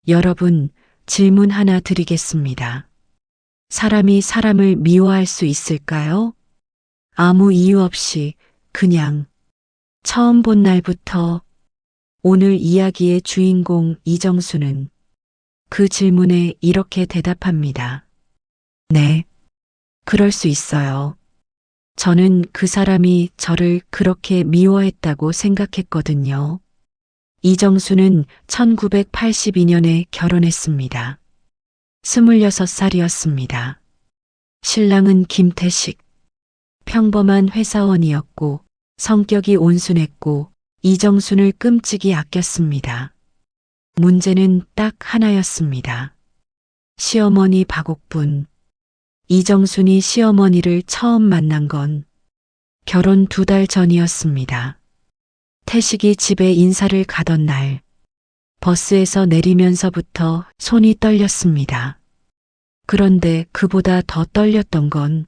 여러분, 질문 하나 드리겠습니다. 사람이 사람을 미워할 수 있을까요? 아무 이유 없이 그냥 처음 본 날부터. 오늘 이야기의 주인공 이정수는 그 질문에 이렇게 대답합니다. 네, 그럴 수 있어요. 저는 그 사람이 저를 그렇게 미워했다고 생각했거든요. 이정수는 1982년에 결혼했습니다. 26살이었습니다. 신랑은 김태식. 평범한 회사원이었고 성격이 온순했고 이정수를 끔찍이 아꼈습니다. 문제는 딱 하나였습니다. 시어머니 박옥분. 이정순이 시어머니를 처음 만난 건 결혼 2달 전이었습니다. 태식이 집에 인사를 가던 날, 버스에서 내리면서부터 손이 떨렸습니다. 그런데 그보다 더 떨렸던 건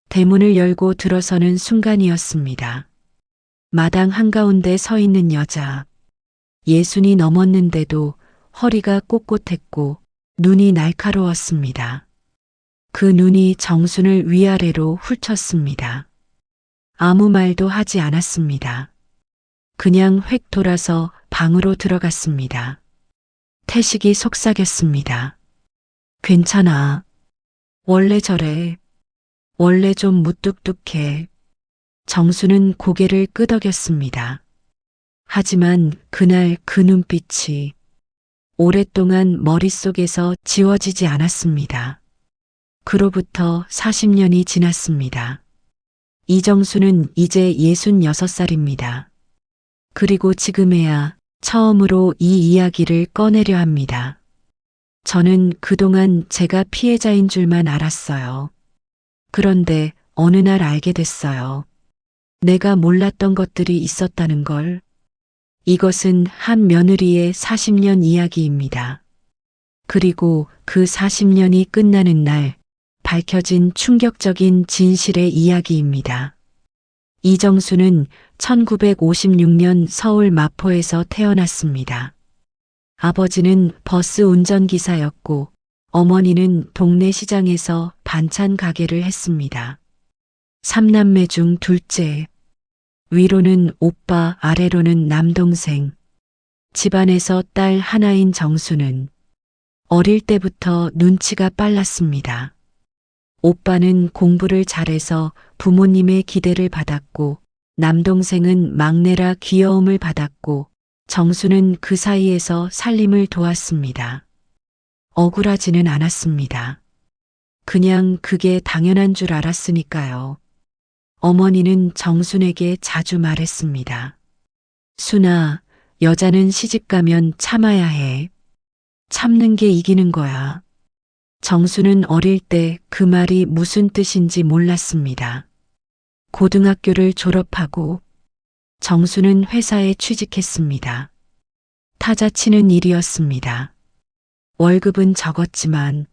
대문을 열고 들어서는 순간이었습니다. 마당 한가운데 서 있는 여자. 60이 넘었는데도 허리가 꼿꼿했고 눈이 날카로웠습니다. 그 눈이 정순을 위아래로 훑쳤습니다. 아무 말도 하지 않았습니다. 그냥 획 돌아서 방으로 들어갔습니다. 태식이 속삭였습니다. 괜찮아. 원래 저래. 원래 좀 무뚝뚝해. 정수는 고개를 끄덕였습니다. 하지만 그날 그 눈빛이 오랫동안 머릿속에서 지워지지 않았습니다. 그로부터 40년이 지났습니다. 이정수는 이제 66살입니다. 그리고 지금에야 처음으로 이 이야기를 꺼내려 합니다. 저는 그동안 제가 피해자인 줄만 알았어요. 그런데 어느 날 알게 됐어요. 내가 몰랐던 것들이 있었다는 걸. 이것은 한 며느리의 40년 이야기입니다. 그리고 그 40년이 끝나는 날 밝혀진 충격적인 진실의 이야기입니다. 이정수는 1956년 서울 마포에서 태어났습니다. 아버지는 버스 운전기사였고 어머니는 동네 시장에서 반찬 가게를 했습니다. 3남매 중 둘째. 위로는 오빠, 아래로는 남동생. 집안에서 딸 하나인 정수는 어릴 때부터 눈치가 빨랐습니다. 오빠는 공부를 잘해서 부모님의 기대를 받았고 남동생은 막내라 귀여움을 받았고 정수는 그 사이에서 살림을 도왔습니다. 억울하지는 않았습니다. 그냥 그게 당연한 줄 알았으니까요. 어머니는 정순에게 자주 말했습니다. 순아, 여자는 시집가면 참아야 해. 참는 게 이기는 거야. 정수는 어릴 때 그 말이 무슨 뜻인지 몰랐습니다. 고등학교를 졸업하고 정수는 회사에 취직했습니다. 타자 치는 일이었습니다. 월급은 적었지만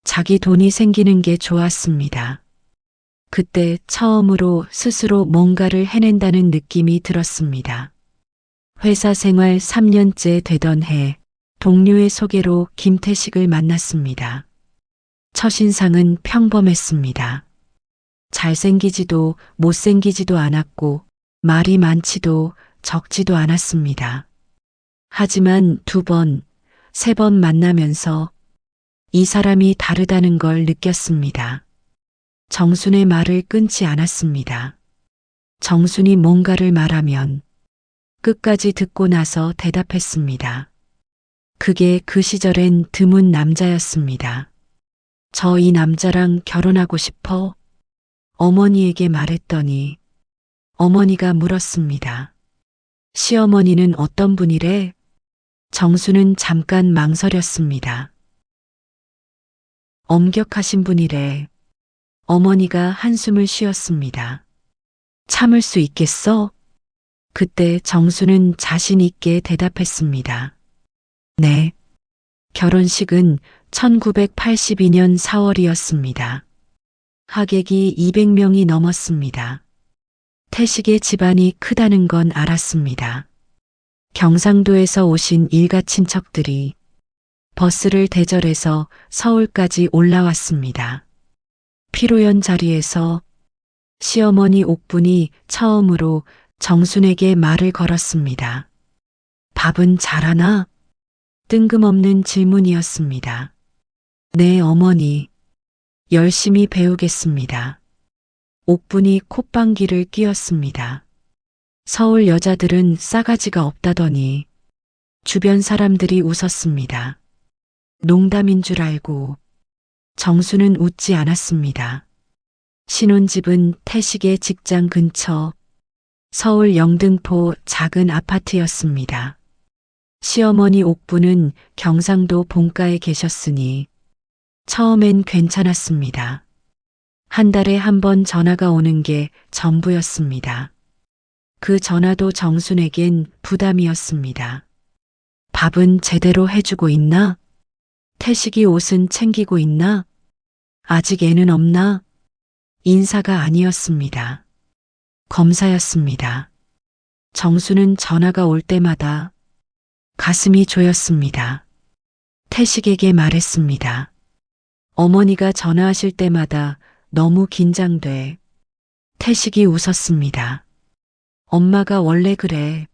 자기 돈이 생기는 게 좋았습니다. 그때 처음으로 스스로 뭔가를 해낸다는 느낌이 들었습니다. 회사 생활 3년째 되던 해 동료의 소개로 김태식을 만났습니다. 첫인상은 평범했습니다. 잘생기지도 못생기지도 않았고 말이 많지도 적지도 않았습니다. 하지만 2번, 3번 만나면서 이 사람이 다르다는 걸 느꼈습니다. 정순의 말을 끊지 않았습니다. 정순이 뭔가를 말하면 끝까지 듣고 나서 대답했습니다. 그게 그 시절엔 드문 남자였습니다. 저 이 남자랑 결혼하고 싶어? 어머니에게 말했더니 어머니가 물었습니다. 시어머니는 어떤 분이래? 정수는 잠깐 망설였습니다. 엄격하신 분이래. 어머니가 한숨을 쉬었습니다. 참을 수 있겠어? 그때 정수는 자신 있게 대답했습니다. 네. 결혼식은 1982년 4월이었습니다. 하객이 200명이 넘었습니다. 태식의 집안이 크다는 건 알았습니다. 경상도에서 오신 일가 친척들이 버스를 대절해서 서울까지 올라왔습니다. 피로연 자리에서 시어머니 옥분이 처음으로 정순에게 말을 걸었습니다. 밥은 잘하나? 뜬금없는 질문이었습니다. 네, 어머니. 열심히 배우겠습니다. 옥분이 콧방귀를 뀌었습니다. 서울 여자들은 싸가지가 없다더니 주변 사람들이 웃었습니다. 농담인 줄 알고 정수는 웃지 않았습니다. 신혼집은 태식의 직장 근처 서울 영등포 작은 아파트였습니다. 시어머니 옥분은 경상도 본가에 계셨으니 처음엔 괜찮았습니다. 한 달에 한 번 전화가 오는 게 전부였습니다. 그 전화도 정순에겐 부담이었습니다. 밥은 제대로 해주고 있나? 태식이 옷은 챙기고 있나? 아직 애는 없나? 인사가 아니었습니다. 검사였습니다. 정수는 전화가 올 때마다 가슴이 조였습니다. 태식에게 말했습니다. 어머니가 전화하실 때마다 너무 긴장돼. 태식이 웃었습니다. 엄마가 원래 그래.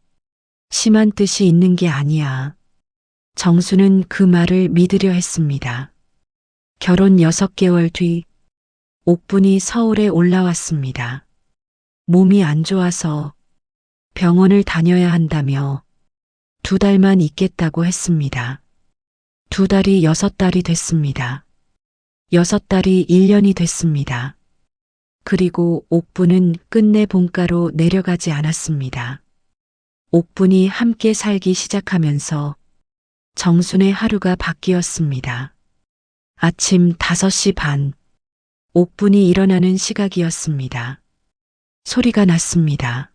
심한 뜻이 있는 게 아니야. 정수는 그 말을 믿으려 했습니다. 결혼 6개월 뒤 옥분이 서울에 올라왔습니다. 몸이 안 좋아서 병원을 다녀야 한다며 2달만 있겠다고 했습니다. 2달이 6달이 됐습니다. 6달이 1년이 됐습니다. 그리고 옥분은 끝내 본가로 내려가지 않았습니다. 옥분이 함께 살기 시작하면서 정순의 하루가 바뀌었습니다. 아침 5시 반, 옥분이 일어나는 시각이었습니다. 소리가 났습니다.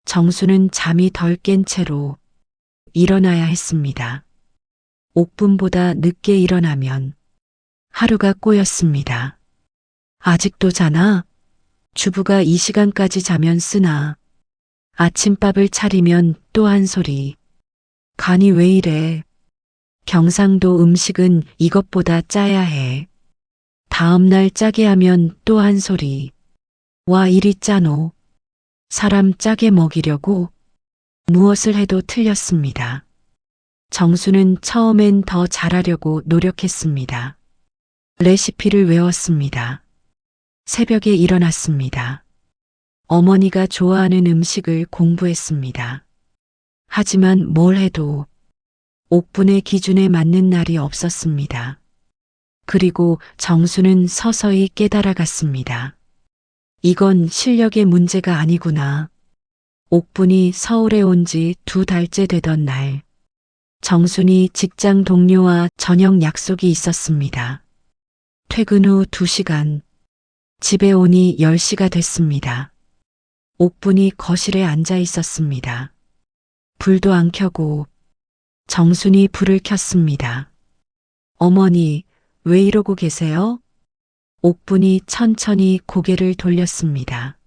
정수는 잠이 덜 깬 채로 일어나야 했습니다. 옥분보다 늦게 일어나면 하루가 꼬였습니다. 아직도 자나? 주부가 이 시간까지 자면 쓰나? 아침밥을 차리면 또 한 소리. 간이 왜 이래? 경상도 음식은 이것보다 짜야 해. 다음날 짜게 하면 또 한 소리. 와, 이리 짜노. 사람 짜게 먹이려고? 무엇을 해도 틀렸습니다. 정수는 처음엔 더 잘하려고 노력했습니다. 레시피를 외웠습니다. 새벽에 일어났습니다. 어머니가 좋아하는 음식을 공부했습니다. 하지만 뭘 해도 옥분의 기준에 맞는 날이 없었습니다. 그리고 정수는 서서히 깨달아갔습니다. 이건 실력의 문제가 아니구나. 옥분이 서울에 온 지 2달째 되던 날, 정순이 직장 동료와 저녁 약속이 있었습니다. 퇴근 후 2시간, 집에 오니 10시가 됐습니다. 옥분이 거실에 앉아 있었습니다. 불도 안 켜고 정순이 불을 켰습니다. 어머니, 왜 이러고 계세요? 옥분이 천천히 고개를 돌렸습니다.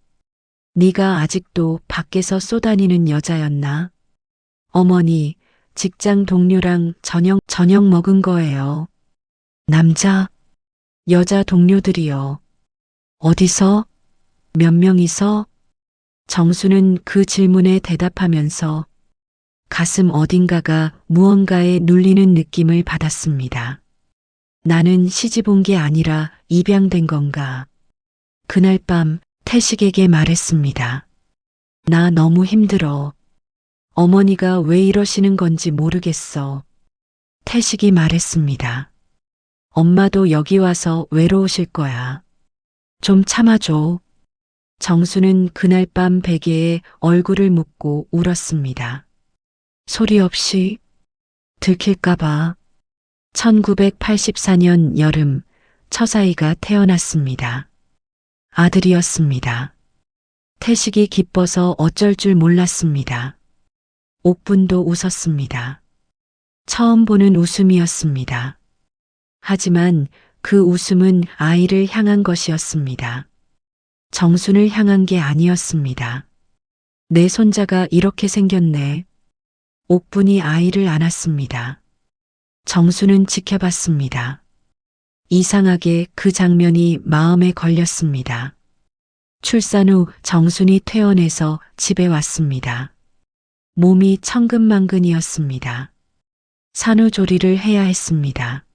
네가 아직도 밖에서 쏘다니는 여자였나? 어머니, 직장 동료랑 저녁 먹은 거예요. 남자, 여자 동료들이요. 어디서? 몇 명이서? 정수는 그 질문에 대답하면서 가슴 어딘가가 무언가에 눌리는 느낌을 받았습니다. 나는 시집 온 게 아니라 입양된 건가? 그날 밤 태식에게 말했습니다. 나 너무 힘들어. 어머니가 왜 이러시는 건지 모르겠어. 태식이 말했습니다. 엄마도 여기 와서 외로우실 거야. 좀 참아줘. 정수는 그날 밤 베개에 얼굴을 묻고 울었습니다. 소리 없이 들킬까봐. 1984년 여름 처사이가 태어났습니다. 아들이었습니다. 태식이 기뻐서 어쩔 줄 몰랐습니다. 옥분도 웃었습니다. 처음 보는 웃음이었습니다. 하지만 그 웃음은 아이를 향한 것이었습니다. 정순을 향한 게 아니었습니다. 내 손자가 이렇게 생겼네. 옥분이 아이를 안았습니다. 정수는 지켜봤습니다. 이상하게 그 장면이 마음에 걸렸습니다. 출산 후 정순이 퇴원해서 집에 왔습니다. 몸이 천근만근이었습니다. 산후조리를 해야 했습니다.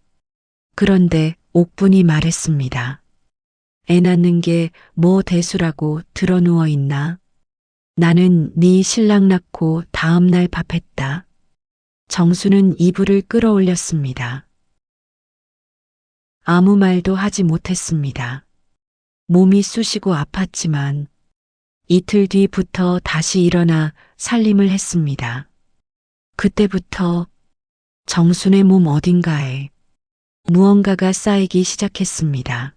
그런데 옥분이 말했습니다. 애 낳는 게 뭐 대수라고 드러 누워 있나? 나는 네 신랑 낳고 다음 날 밥했다. 정수는 이불을 끌어올렸습니다. 아무 말도 하지 못했습니다. 몸이 쑤시고 아팠지만 이틀 뒤부터 다시 일어나 살림을 했습니다. 그때부터 정순의 몸 어딘가에 무언가가 쌓이기 시작했습니다.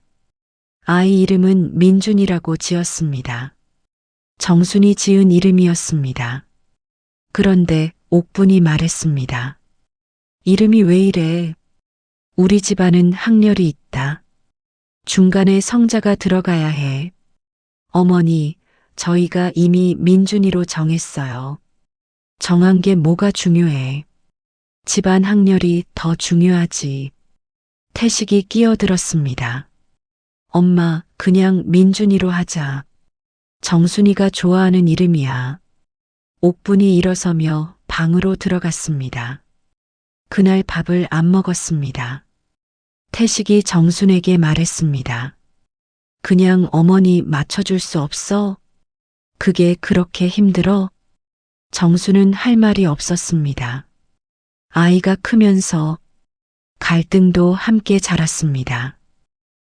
아이 이름은 민준이라고 지었습니다. 정순이 지은 이름이었습니다. 그런데 옥분이 말했습니다. 이름이 왜 이래? 우리 집안은 학렬이 있다. 중간에 성자가 들어가야 해. 어머니, 저희가 이미 민준이로 정했어요. 정한 게 뭐가 중요해? 집안 학렬이 더 중요하지. 태식이 끼어들었습니다. 엄마, 그냥 민준이로 하자. 정순이가 좋아하는 이름이야. 옥분이 일어서며 방으로 들어갔습니다. 그날 밥을 안 먹었습니다. 태식이 정순에게 말했습니다. 그냥 어머니 맞춰줄 수 없어? 그게 그렇게 힘들어? 정순은 할 말이 없었습니다. 아이가 크면서 갈등도 함께 자랐습니다.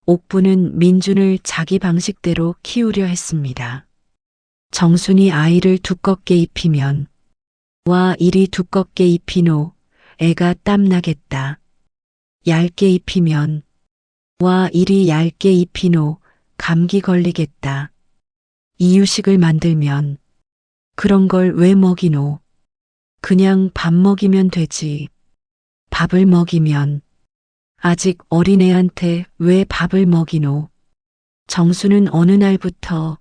옥분은 민준을 자기 방식대로 키우려 했습니다. 정순이 아이를 두껍게 입히면 와 이리 두껍게 입히노 애가 땀나겠다. 얇게 입히면 와 이리 얇게 입히노 감기 걸리겠다. 이유식을 만들면 그런 걸 왜 먹이노? 그냥 밥 먹이면 되지. 밥을 먹이면 아직 어린애한테 왜 밥을 먹이노? 정수는 어느 날부터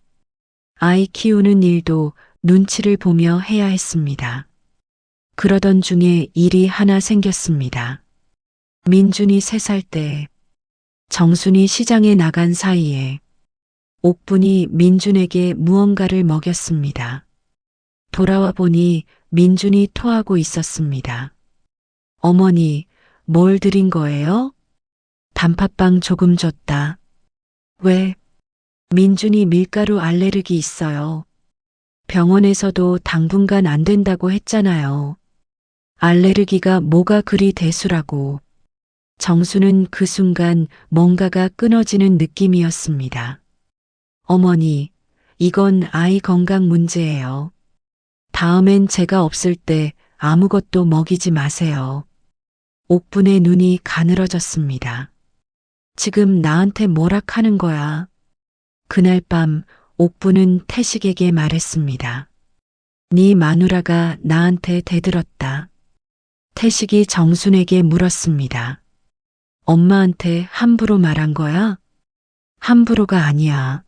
아이 키우는 일도 눈치를 보며 해야 했습니다. 그러던 중에 일이 하나 생겼습니다. 민준이 3살 때 정순이 시장에 나간 사이에 옥분이 민준에게 무언가를 먹였습니다. 돌아와 보니 민준이 토하고 있었습니다. 어머니, 뭘 드린 거예요? 단팥빵 조금 줬다. 왜? 민준이 밀가루 알레르기 있어요. 병원에서도 당분간 안 된다고 했잖아요. 알레르기가 뭐가 그리 대수라고. 정수는 그 순간 뭔가가 끊어지는 느낌이었습니다. 어머니, 이건 아이 건강 문제예요. 다음엔 제가 없을 때 아무것도 먹이지 마세요. 옥분의 눈이 가늘어졌습니다. 지금 나한테 뭐라 하는 거야? 그날 밤 옥분은 태식에게 말했습니다. 네 마누라가 나한테 대들었다. 태식이 정순에게 물었습니다. 엄마한테 함부로 말한 거야? 함부로가 아니야.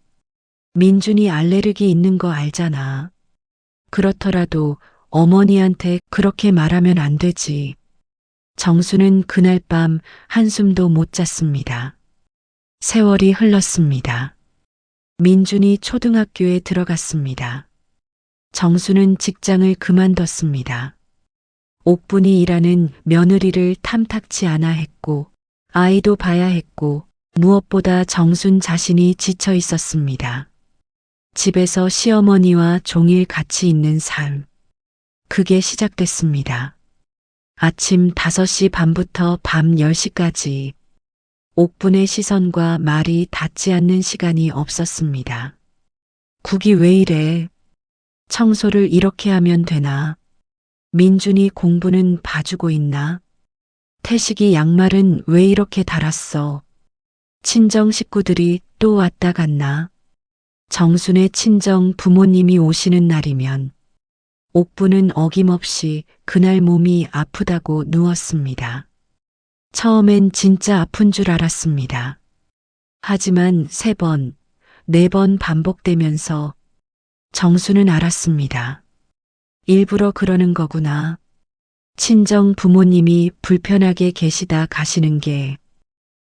민준이 알레르기 있는 거 알잖아. 그렇더라도 어머니한테 그렇게 말하면 안 되지. 정수는 그날 밤 한숨도 못 잤습니다. 세월이 흘렀습니다. 민준이 초등학교에 들어갔습니다. 정수는 직장을 그만뒀습니다. 옥분이 일하는 며느리를 탐탁치 않아 했고 아이도 봐야 했고 무엇보다 정순 자신이 지쳐 있었습니다. 집에서 시어머니와 종일 같이 있는 삶. 그게 시작됐습니다. 아침 5시 반부터 밤 10시까지 옥분의 시선과 말이 닿지 않는 시간이 없었습니다. 국이 왜 이래? 청소를 이렇게 하면 되나? 민준이 공부는 봐주고 있나? 태식이 양말은 왜 이렇게 달았어? 친정 식구들이 또 왔다 갔나? 정순의 친정 부모님이 오시는 날이면 옥분은 어김없이 그날 몸이 아프다고 누웠습니다. 처음엔 진짜 아픈 줄 알았습니다. 하지만 3번, 4번 반복되면서 정수는 알았습니다. 일부러 그러는 거구나. 친정 부모님이 불편하게 계시다 가시는 게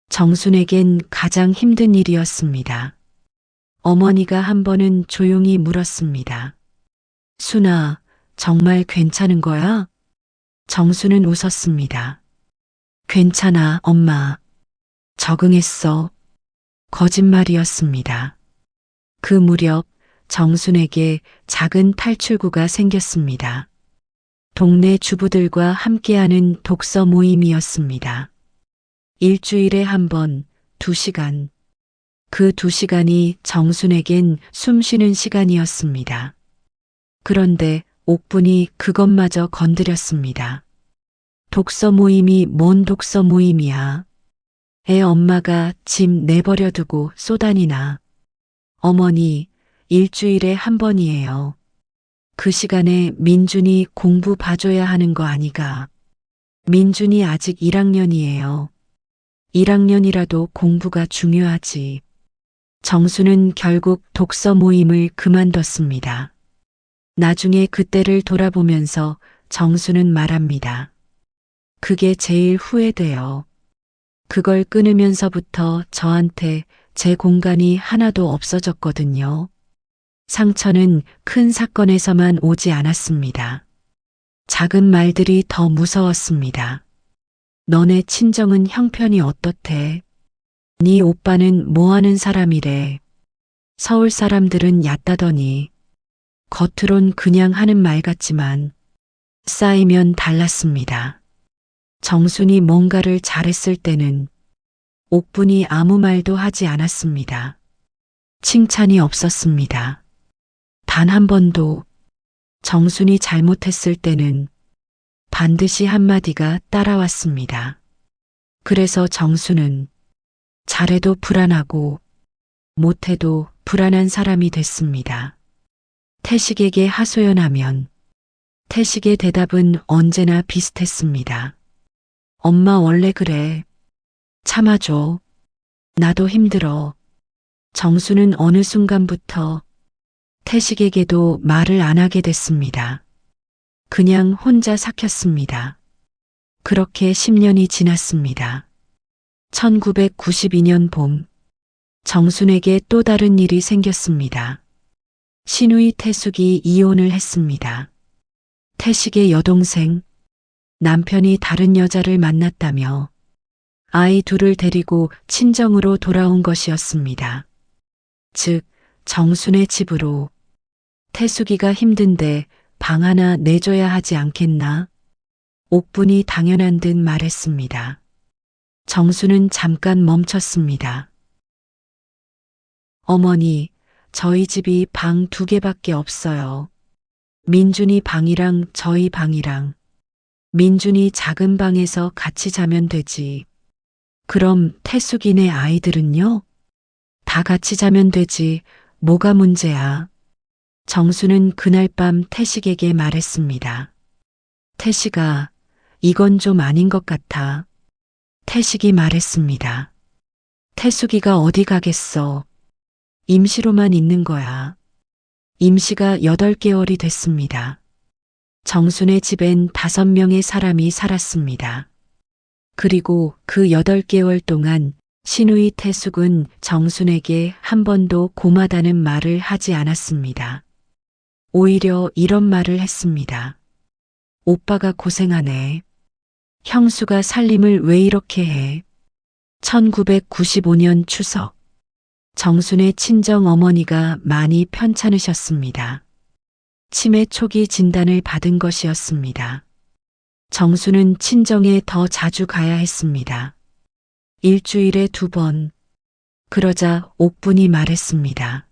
정순에겐 가장 힘든 일이었습니다. 어머니가 한 번은 조용히 물었습니다. 순아, 정말 괜찮은 거야? 정순은 웃었습니다. 괜찮아, 엄마. 적응했어. 거짓말이었습니다. 그 무렵 정순에게 작은 탈출구가 생겼습니다. 동네 주부들과 함께하는 독서 모임이었습니다. 일주일에 한 번, 2시간. 그 2시간이 정순에겐 숨쉬는 시간이었습니다. 그런데 옥분이 그것마저 건드렸습니다. 독서 모임이 뭔 독서 모임이야. 애 엄마가 집 내버려 두고 쏘다니나. 어머니, 일주일에 한 번이에요. 그 시간에 민준이 공부 봐줘야 하는 거 아니가. 민준이 아직 1학년이에요. 1학년이라도 공부가 중요하지. 정수는 결국 독서 모임을 그만뒀습니다. 나중에 그때를 돌아보면서 정수는 말합니다. 그게 제일 후회돼요. 그걸 끊으면서부터 저한테 제 공간이 하나도 없어졌거든요. 상처는 큰 사건에서만 오지 않았습니다. 작은 말들이 더 무서웠습니다. 너네 친정은 형편이 어떻대? 네 오빠는 뭐하는 사람이래? 서울 사람들은 얕다더니 겉으론 그냥 하는 말 같지만 쌓이면 달랐습니다. 정순이 뭔가를 잘했을 때는 옥분이 아무 말도 하지 않았습니다. 칭찬이 없었습니다. 단 한 번도. 정순이 잘못했을 때는 반드시 한마디가 따라왔습니다. 그래서 정순은 잘해도 불안하고 못해도 불안한 사람이 됐습니다. 태식에게 하소연하면 태식의 대답은 언제나 비슷했습니다. 엄마 원래 그래. 참아줘. 나도 힘들어. 정수는 어느 순간부터 태식에게도 말을 안 하게 됐습니다. 그냥 혼자 삭혔습니다. 그렇게 10년이 지났습니다. 1992년 봄, 정순에게 또 다른 일이 생겼습니다. 시누이 태숙이 이혼을 했습니다. 태식의 여동생, 남편이 다른 여자를 만났다며 아이 둘을 데리고 친정으로 돌아온 것이었습니다. 즉, 정순의 집으로. 태숙이가 힘든데 방 하나 내줘야 하지 않겠나? 옥분이 당연한 듯 말했습니다. 정수는 잠깐 멈췄습니다. 어머니, 저희 집이 방 2개밖에 없어요. 민준이 방이랑 저희 방이랑. 민준이 작은 방에서 같이 자면 되지. 그럼 태숙이네 아이들은요? 다 같이 자면 되지. 뭐가 문제야? 정수는 그날 밤 태식에게 말했습니다. 태식아, 이건 좀 아닌 것 같아. 태식이 말했습니다. 태숙이가 어디 가겠어. 임시로만 있는 거야. 임시가 8개월이 됐습니다. 정순의 집엔 5명의 사람이 살았습니다. 그리고 그 8개월 동안 시누이 태숙은 정순에게 한 번도 고마다는 말을 하지 않았습니다. 오히려 이런 말을 했습니다. 오빠가 고생하네. 형수가 살림을 왜 이렇게 해? 1995년 추석. 정순의 친정 어머니가 많이 편찮으셨습니다. 치매 초기 진단을 받은 것이었습니다. 정순은 친정에 더 자주 가야 했습니다. 일주일에 2번. 그러자 옥분이 말했습니다.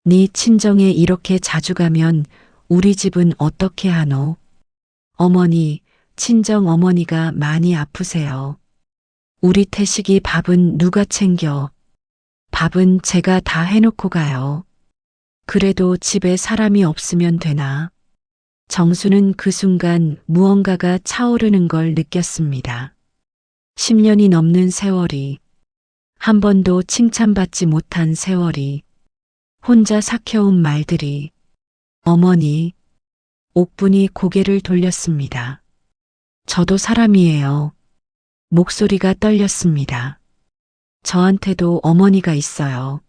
네 친정에 이렇게 자주 가면 우리 집은 어떻게 하노? 어머니, 친정 어머니가 많이 아프세요. 우리 태식이 밥은 누가 챙겨? 밥은 제가 다 해놓고 가요. 그래도 집에 사람이 없으면 되나? 정수는 그 순간 무언가가 차오르는 걸 느꼈습니다. 10년이 넘는 세월이, 한 번도 칭찬받지 못한 세월이, 혼자 삭혀온 말들이. 어머니, 옥분이 고개를 돌렸습니다. 저도 사람이에요. 목소리가 떨렸습니다. 저한테도 어머니가 있어요.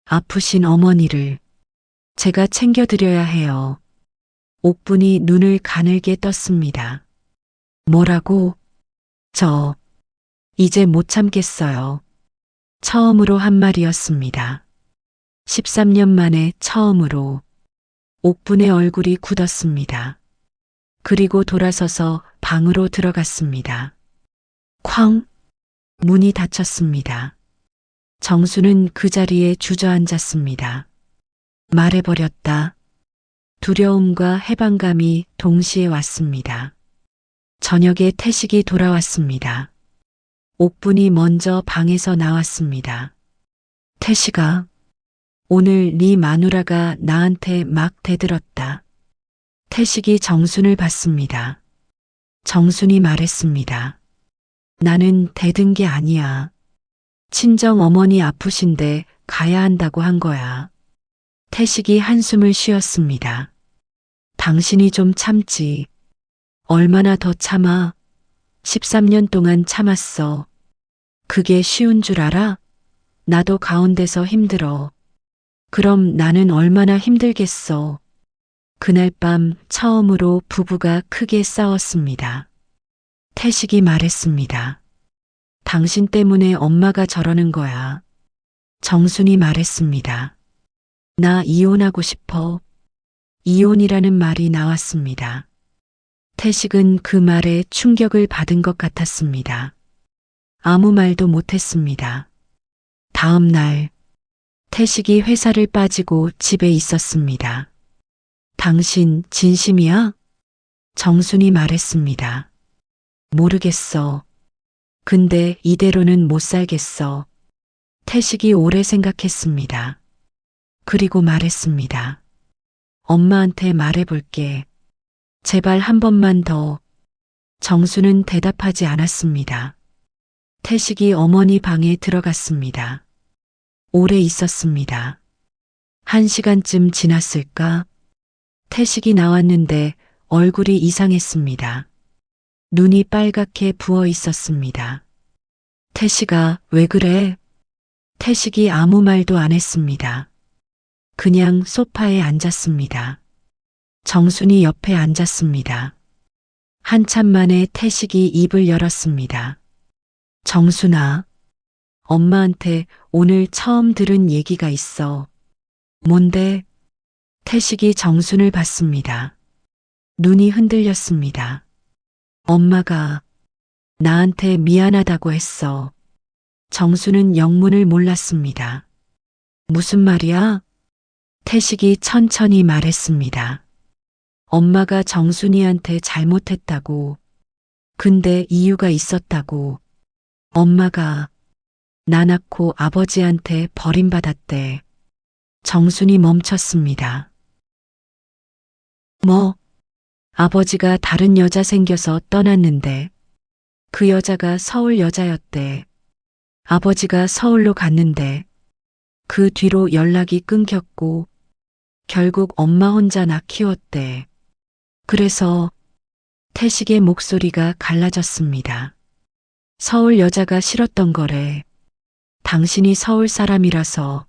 아프신 어머니를 제가 챙겨드려야 해요. 옥분이 눈을 가늘게 떴습니다. 뭐라고? 저 이제 못 참겠어요. 처음으로 한 말이었습니다. 13년 만에 처음으로 옥분의 얼굴이 굳었습니다. 그리고 돌아서서 방으로 들어갔습니다. 쾅! 문이 닫혔습니다. 정수는 그 자리에 주저앉았습니다. 말해버렸다. 두려움과 해방감이 동시에 왔습니다. 저녁에 태식이 돌아왔습니다. 옥분이 먼저 방에서 나왔습니다. 태식아, 오늘 네 마누라가 나한테 막 대들었다. 태식이 정순을 봤습니다. 정순이 말했습니다. 나는 대든 게 아니야. 친정 어머니 아프신데 가야 한다고 한 거야. 태식이 한숨을 쉬었습니다. 당신이 좀 참지. 얼마나 더 참아? 13년 동안 참았어. 그게 쉬운 줄 알아? 나도 가운데서 힘들어. 그럼 나는 얼마나 힘들겠어. 그날 밤 처음으로 부부가 크게 싸웠습니다. 태식이 말했습니다. 당신 때문에 엄마가 저러는 거야. 정순이 말했습니다. 나 이혼하고 싶어. 이혼이라는 말이 나왔습니다. 태식은 그 말에 충격을 받은 것 같았습니다. 아무 말도 못했습니다. 다음 날, 태식이 회사를 빠지고 집에 있었습니다. 당신 진심이야? 정순이 말했습니다. 모르겠어. 근데 이대로는 못 살겠어. 태식이 오래 생각했습니다. 그리고 말했습니다. 엄마한테 말해볼게. 제발 한 번만 더. 정수는 대답하지 않았습니다. 태식이 어머니 방에 들어갔습니다. 오래 있었습니다. 1시간쯤 지났을까? 태식이 나왔는데 얼굴이 이상했습니다. 눈이 빨갛게 부어 있었습니다. 태식아, 왜 그래? 태식이 아무 말도 안 했습니다. 그냥 소파에 앉았습니다. 정순이 옆에 앉았습니다. 한참 만에 태식이 입을 열었습니다. 정순아, 엄마한테 오늘 처음 들은 얘기가 있어. 뭔데? 태식이 정순을 봤습니다. 눈이 흔들렸습니다. 엄마가 나한테 미안하다고 했어. 정순은 영문을 몰랐습니다. 무슨 말이야? 태식이 천천히 말했습니다. 엄마가 정순이한테 잘못했다고. 근데 이유가 있었다고. 엄마가 나 낳고 아버지한테 버림받았대. 정순이 멈췄습니다. 뭐? 아버지가 다른 여자 생겨서 떠났는데 그 여자가 서울 여자였대. 아버지가 서울로 갔는데 그 뒤로 연락이 끊겼고 결국 엄마 혼자 나 키웠대. 그래서 태식의 목소리가 갈라졌습니다. 서울 여자가 싫었던 거래. 당신이 서울 사람이라서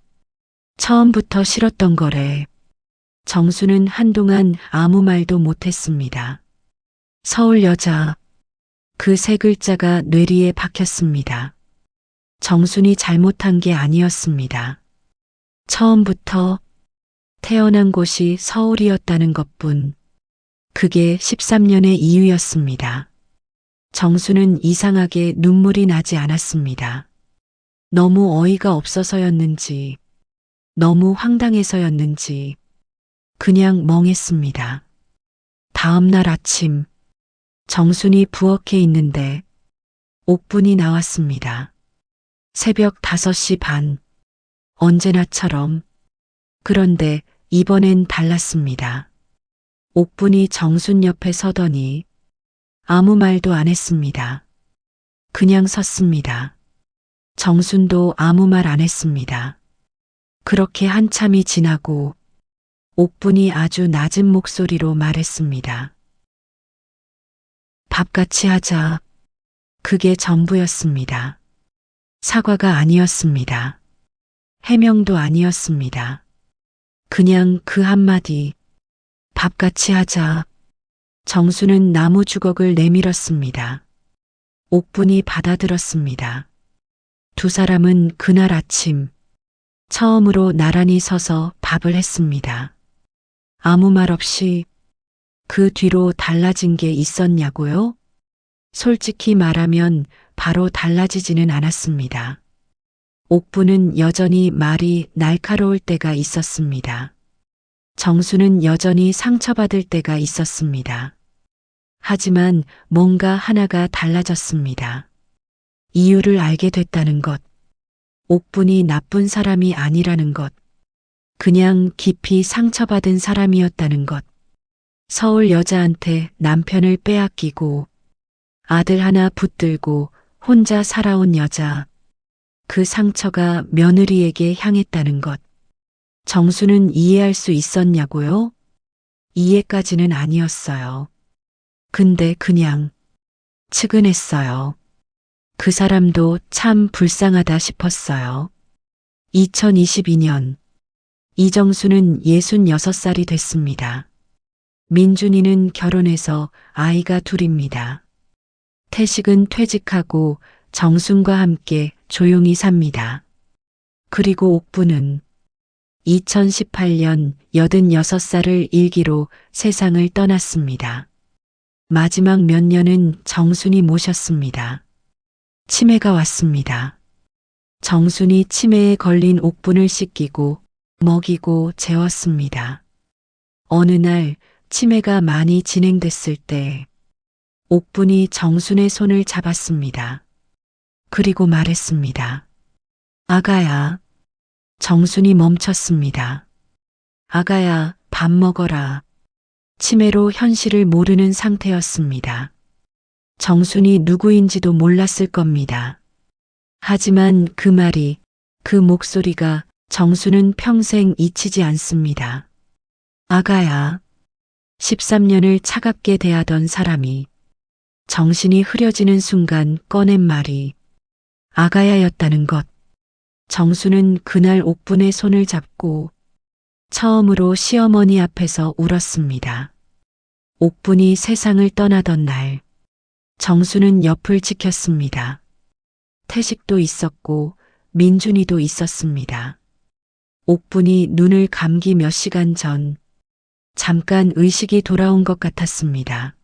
처음부터 싫었던 거래. 정수는 한동안 아무 말도 못했습니다. 서울 여자, 그 세 글자가 뇌리에 박혔습니다. 정순이 잘못한 게 아니었습니다. 처음부터 태어난 곳이 서울이었다는 것뿐. 그게 13년의 이유였습니다. 정수는 이상하게 눈물이 나지 않았습니다. 너무 어이가 없어서였는지, 너무 황당해서였는지, 그냥 멍했습니다. 다음 날 아침, 정순이 부엌에 있는데 옥분이 나왔습니다. 새벽 5시 반, 언제나처럼. 그런데 이번엔 달랐습니다. 옥분이 정순 옆에 서더니 아무 말도 안 했습니다. 그냥 섰습니다. 정순도 아무 말 안 했습니다. 그렇게 한참이 지나고 옥분이 아주 낮은 목소리로 말했습니다. 밥같이 하자. 그게 전부였습니다. 사과가 아니었습니다. 해명도 아니었습니다. 그냥 그 한마디, 밥같이 하자. 정수는 나무 주걱을 내밀었습니다. 옥분이 받아들었습니다. 두 사람은 그날 아침 처음으로 나란히 서서 밥을 했습니다. 아무 말 없이. 그 뒤로 달라진 게 있었냐고요? 솔직히 말하면 바로 달라지지는 않았습니다. 옥부는 여전히 말이 날카로울 때가 있었습니다. 정수는 여전히 상처받을 때가 있었습니다. 하지만 뭔가 하나가 달라졌습니다. 이유를 알게 됐다는 것. 옥분이 나쁜 사람이 아니라는 것. 그냥 깊이 상처받은 사람이었다는 것. 서울 여자한테 남편을 빼앗기고 아들 하나 붙들고 혼자 살아온 여자. 그 상처가 며느리에게 향했다는 것. 정수는 이해할 수 있었냐고요? 이해까지는 아니었어요. 근데 그냥 측은했어요. 그 사람도 참 불쌍하다 싶었어요. 2022년 이정수는 66살이 됐습니다. 민준이는 결혼해서 아이가 둘입니다. 태식은 퇴직하고 정순과 함께 조용히 삽니다. 그리고 옥부는 2018년 86살을 일기로 세상을 떠났습니다. 마지막 몇 년은 정순이 모셨습니다. 치매가 왔습니다. 정순이 치매에 걸린 옥분을 씻기고 먹이고 재웠습니다. 어느 날 치매가 많이 진행됐을 때 옥분이 정순의 손을 잡았습니다. 그리고 말했습니다. 아가야. 정순이 멈췄습니다. 아가야, 밥 먹어라. 치매로 현실을 모르는 상태였습니다. 정순이 누구인지도 몰랐을 겁니다. 하지만 그 말이, 그 목소리가 정순은 평생 잊히지 않습니다. 아가야. 13년을 차갑게 대하던 사람이 정신이 흐려지는 순간 꺼낸 말이 아가야였다는 것. 정수는 그날 옥분의 손을 잡고 처음으로 시어머니 앞에서 울었습니다. 옥분이 세상을 떠나던 날, 정수는 옆을 지켰습니다. 태식도 있었고 민준이도 있었습니다. 옥분이 눈을 감기 몇 시간 전, 잠깐 의식이 돌아온 것 같았습니다.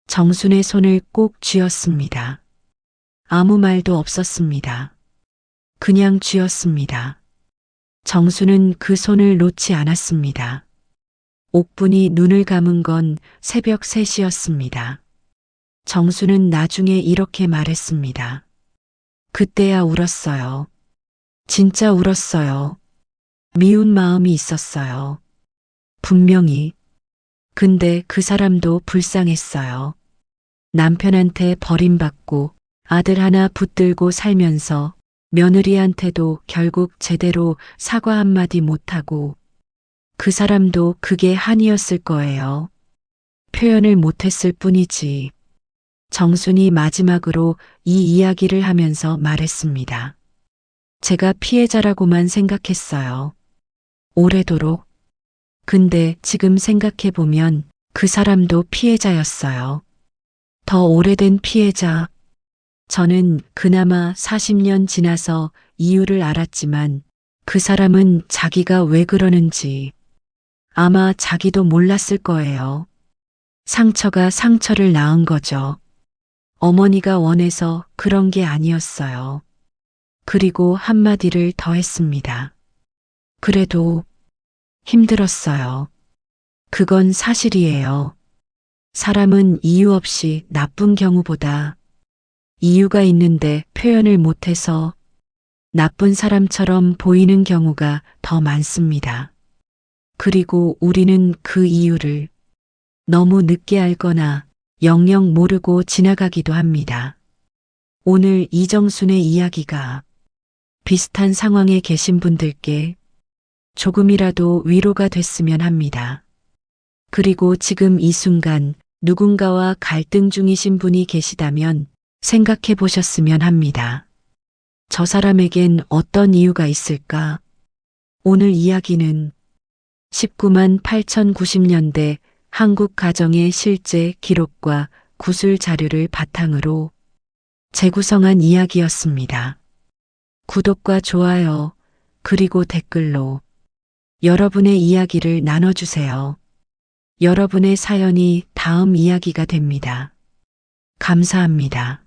정순의 손을 꼭 쥐었습니다. 아무 말도 없었습니다. 그냥 쥐었습니다. 정수는 그 손을 놓지 않았습니다. 옥분이 눈을 감은 건 새벽 3시였습니다. 정수는 나중에 이렇게 말했습니다. 그때야 울었어요. 진짜 울었어요. 미운 마음이 있었어요. 분명히. 근데 그 사람도 불쌍했어요. 남편한테 버림받고 아들 하나 붙들고 살면서 며느리한테도 결국 제대로 사과 한마디 못하고 그 사람도 그게 한이었을 거예요. 표현을 못했을 뿐이지. 정순이 마지막으로 이 이야기를 하면서 말했습니다. 제가 피해자라고만 생각했어요. 오래도록. 근데 지금 생각해보면 그 사람도 피해자였어요. 더 오래된 피해자. 저는 그나마 40년 지나서 이유를 알았지만 그 사람은 자기가 왜 그러는지 아마 자기도 몰랐을 거예요. 상처가 상처를 낳은 거죠. 어머니가 원해서 그런 게 아니었어요. 그리고 한마디를 더 했습니다. 그래도 힘들었어요. 그건 사실이에요. 사람은 이유 없이 나쁜 경우보다 이유가 있는데 표현을 못해서 나쁜 사람처럼 보이는 경우가 더 많습니다. 그리고 우리는 그 이유를 너무 늦게 알거나 영영 모르고 지나가기도 합니다. 오늘 이정순의 이야기가 비슷한 상황에 계신 분들께 조금이라도 위로가 됐으면 합니다. 그리고 지금 이 순간 누군가와 갈등 중이신 분이 계시다면 생각해 보셨으면 합니다. 저 사람에겐 어떤 이유가 있을까? 오늘 이야기는 19만 8,090년대 한국 가정의 실제 기록과 구술 자료를 바탕으로 재구성한 이야기였습니다. 구독과 좋아요, 그리고 댓글로 여러분의 이야기를 나눠주세요. 여러분의 사연이 다음 이야기가 됩니다. 감사합니다.